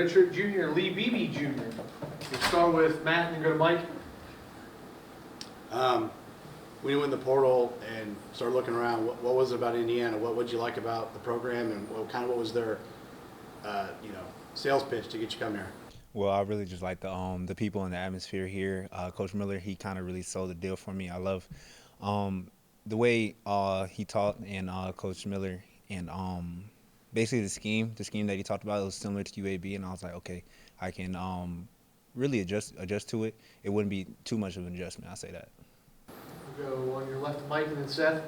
redshirt junior Lee Beebe Jr. We'll start with Matt and go to Mike. When you went in the portal and started looking around, what was it about Indiana? What did you like about the program, and what was their, sales pitch to get you come here? Well, I really just like the people and the atmosphere here. Coach Miller, he kind of really sold the deal for me. I love the way he taught, and Coach Miller, and basically the scheme that he talked about, it was similar to UAB, and I was like, okay, I can really adjust to it. It wouldn't be too much of an adjustment. I say that. We'll go on your left, Mike, and then Seth.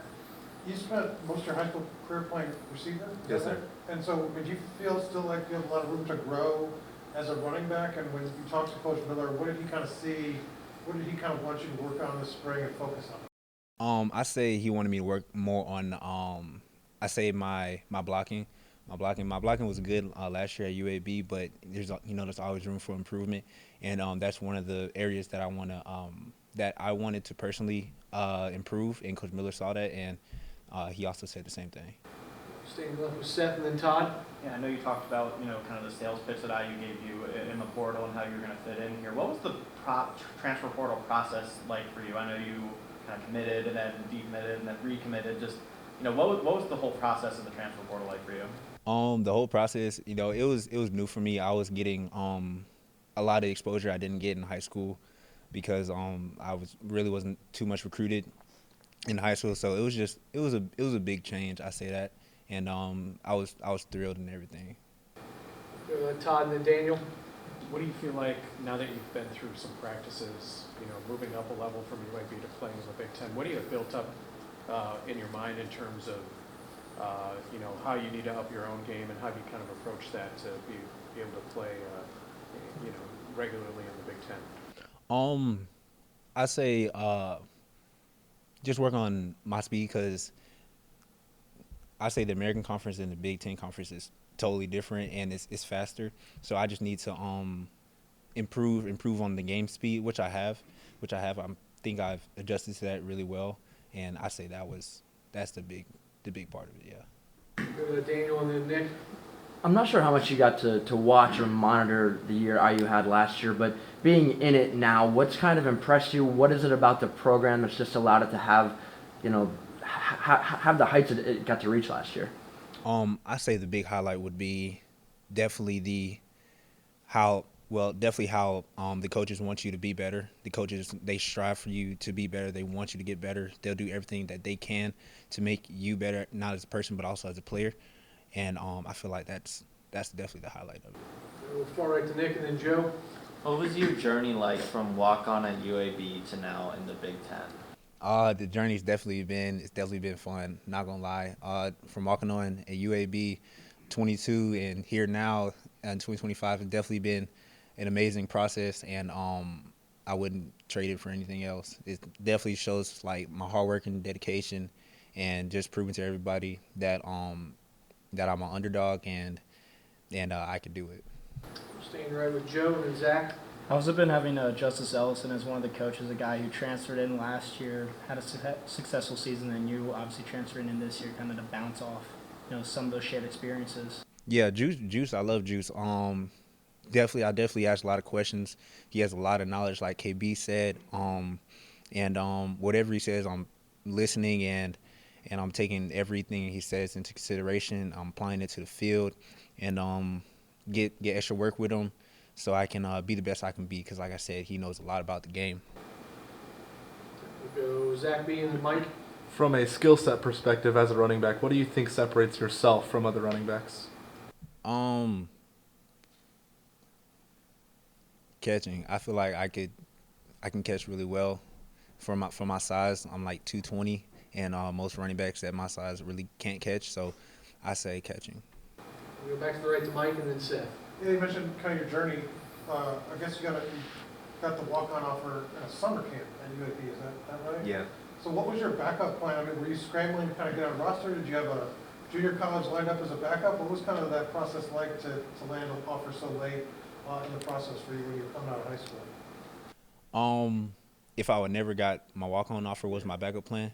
You spent most of your high school career playing receiver? Yes, sir. And so did you feel still like you have a lot of room to grow as a running back? And when you talked to Coach Miller, what did he kind of see? What did he kind of want you to work on this spring and focus on? I say he wanted me to work more on I say my blocking. My blocking was good last year at UAB, but there's always room for improvement, and that's one of the areas that I wanted to personally improve, and Coach Miller saw that, and he also said the same thing. Staying left with Seth and then Todd. Yeah, I know you talked about, kind of the sales pitch that IU gave you in the portal and how you're going to fit in here. What was the transfer portal process like for you? I know you kind of committed and then decommitted and then recommitted. Just, what was the whole process of the transfer portal like for you? The whole process, it was new for me. I was getting a lot of exposure I didn't get in high school because I wasn't too much recruited in high school. So it was a big change. I say that. And I was thrilled and everything. Todd and then Daniel. What do you feel like now that you've been through some practices, moving up a level from UAB to playing in the Big Ten? What do you have built up in your mind in terms of, how you need to up your own game, and how do you kind of approach that to be able to play, regularly in the Big Ten? I say just work on my speed, because I say the American Conference and the Big Ten Conference is totally different, and it's faster. So I just need to improve on the game speed, which I have. I think I've adjusted to that really well, and I say that's the big part of it. Yeah. Go to Daniel and then Nick. I'm not sure how much you got to watch or monitor the year IU had last year, but being in it now, what's kind of impressed you? What is it about the program that's just allowed it to have, have the heights it got to reach last year? I say the big highlight would be definitely how the coaches want you to be better. The coaches, they strive for you to be better. They want you to get better. They'll do everything that they can to make you better, not as a person, but also as a player. And I feel like that's definitely the highlight of it. We'll far right to Nick and then Joe. What was your journey like from walk-on at UAB to now in the Big Ten? The journey's definitely been fun, not gonna lie. From walking on at UAB 22 and here now in 2025, it's definitely been an amazing process, and I wouldn't trade it for anything else. It definitely shows like my hard work and dedication, and just proving to everybody that I'm an underdog and I can do it. Staying right with Joe and then Zach. How's it been having Justice Ellison as one of the coaches, a guy who transferred in last year, had a successful season, and you obviously transferring in this year, kind of to bounce off, some of those shared experiences? Yeah, Juice, I love Juice. I definitely ask a lot of questions. He has a lot of knowledge, like KB said. And whatever he says, I'm listening, and I'm taking everything he says into consideration. I'm applying it to the field, and get extra work with him, so I can be the best I can be, because like I said, he knows a lot about the game. We'll go Zach B and Mike. From a skill set perspective as a running back, what do you think separates yourself from other running backs? Catching. I feel like I can catch really well. For my size, I'm like 220, and most running backs at my size really can't catch, so I say catching. We'll go back to the right to Mike and then Seth. Yeah, you mentioned kind of your journey. I guess you got the walk-on offer in a summer camp at UAB. Is that right? Yeah. So what was your backup plan? I mean, were you scrambling to kind of get on a roster? Did you have a junior college lined up as a backup? What was kind of that process like to land an offer so late in the process for you when you were coming out of high school? If I would never got my walk-on offer, was my backup plan?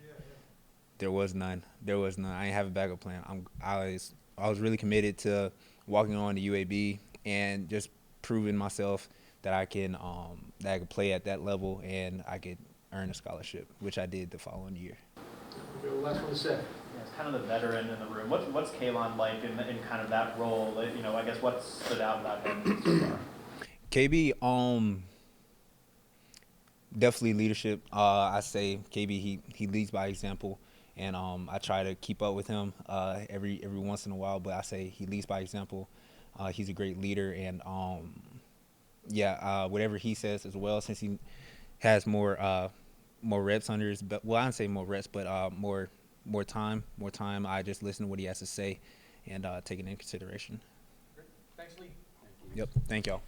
There was none. I didn't have a backup plan. I was really committed to walking on to UAB. and just proving myself that I can play at that level and I could earn a scholarship, which I did the following year. Okay, well, last one is Seth. Yeah, it's kind of the veteran in the room. What's Kalon like in kind of that role? You know, I guess what stood out about him so far? KB, definitely leadership. I say KB, he leads by example, and I try to keep up with him every once in a while. But I say he leads by example. He's a great leader, and whatever he says as well, since he has more reps under his belt. Well, I don't say more reps, but more time. I just listen to what he has to say and take it into consideration. Thanks, Lee. Yep. Thank y'all.